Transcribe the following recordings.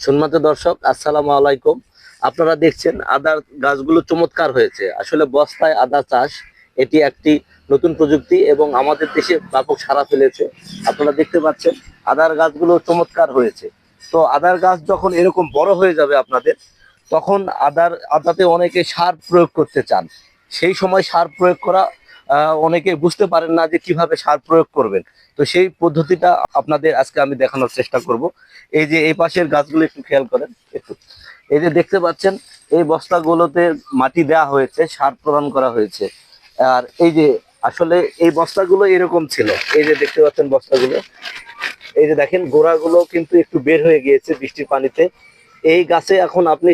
সম্মানিত দর্শক, আসসালামু আলাইকুম। আপনারা দেখছেন আদার গাছগুলো চমৎকার হয়েছে। আসলে বস্তায় আদা চাষ এটি একটি নতুন প্রযুক্তি এবং আমাদের দেশে ব্যাপক সাড়া ফেলেছে। আপনারা দেখতে পাচ্ছেন আদার গাছগুলো চমৎকার হয়েছে। তো আদার গাছ যখন এরকম বড় হয়ে যাবে আপনাদের, তখন আদাতে অনেকে সার প্রয়োগ করতে চান। সেই সময় সার প্রয়োগ করা অনেকে বুঝতে পারেন না যে কিভাবে সার প্রয়োগ করবেন। তো সেই পদ্ধতিটা আপনাদের আজকে আমি দেখানোর চেষ্টা করব। এই যে এই পাশের গাছগুলো একটু খেয়াল করেন একটু। এই যে দেখতে পাচ্ছেন এই বস্তাগুলোতে মাটি দেওয়া হয়েছে, সার প্রদান করা হয়েছে। আর এই যে আসলে এই বস্তাগুলো এরকম ছিল, এই যে দেখতে পাচ্ছেন বস্তাগুলো, এই যে দেখেন গোড়াগুলো কিন্তু একটু বের হয়ে গিয়েছে বৃষ্টির পানিতে। এই গাছে এখন আপনি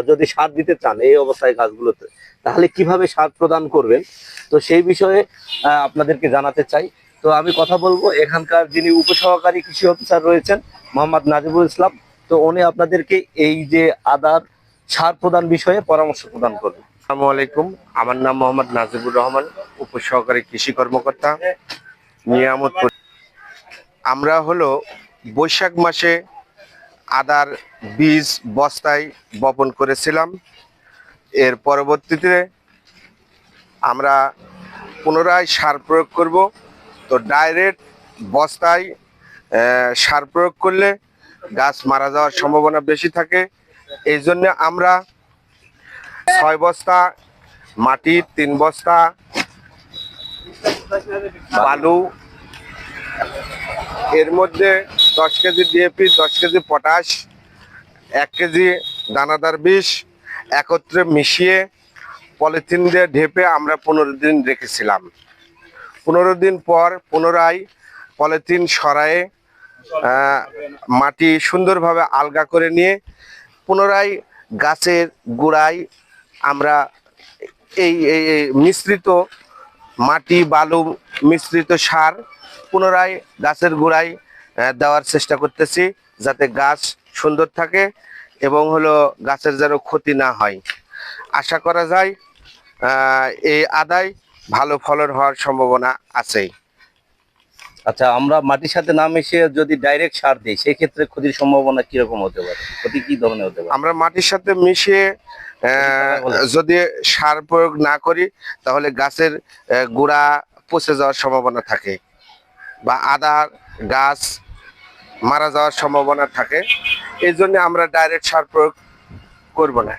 যদি সার দিতে চান এই অবস্থায় গাছগুলোতে, তাহলে কিভাবে সার প্রদান করবেন, তো সেই বিষয়ে আপনাদেরকে জানাতে চাই। তো আমি কথা বলবো এখানকার যিনি উপসহকারী কৃষি অফিসার রয়েছেন, মোহাম্মদ নাজিবুল ইসলাম। তো উনি আপনাদেরকে এই যে আদার সার প্রদান বিষয়ে পরামর্শ প্রদান করবেন। আসসালামু আলাইকুম। আমার নাম মোহাম্মদ নাজিবুর রহমান, উপসহকারী কৃষি কর্মকর্তা, নিয়ামতপুর। আমরা হলো বৈশাখ মাসে আদার বীজ বস্তায় বপন করেছিলাম। এর পরবর্তীতে আমরা পুনরায় সার প্রয়োগ করব। তো ডাইরেক্ট বস্তায় সার প্রয়োগ করলে গাছ মারা যাওয়ার সম্ভাবনা বেশি থাকে। এই জন্য আমরা 6 বস্তা মাটি, 3 বস্তা বালু, এর মধ্যে 10 KG DAP, 10 KG potash, 1 KG দানাদার বিষ একত্রে মিশিয়ে পলিথিন দিয়ে ঢেপে আমরা 15 দিন রেখেছিলাম। 15 দিন পর পুনরায় পলিথিন সরায়ে মাটি সুন্দরভাবে আলগা করে নিয়ে পুনরায় গাছের গোড়ায় আমরা এই মিশ্রিত মাটি বালু মিশ্রিত সার পুনরায় গাছের গোড়ায় দেওয়ার চেষ্টা করতেছি, যাতে গাছ সুন্দর থাকে এবং হলো গাছের যেন ক্ষতি না হয়। আশা করা যায় এই আদায় ভালো ফলন হওয়ার সম্ভাবনা আছে। আচ্ছা, আমরা মাটির সাথে না মিশিয়ে যদি ডাইরেক্ট সার দিই, সেই ক্ষেত্রে ক্ষতির সম্ভাবনা কিরকম হতে পারে? ক্ষতি কি ধরনের হতে পারে? আমরা মাটির সাথে মিশিয়ে যদি সার প্রয়োগ না করি, তাহলে গাছের গোড়া পচে যাওয়ার সম্ভাবনা থাকে বা আদার গাছ মারা যাওয়ার সম্ভাবনা থাকে। এই জন্য আমরা ডাইরেক্ট সার প্রয়োগ করব না।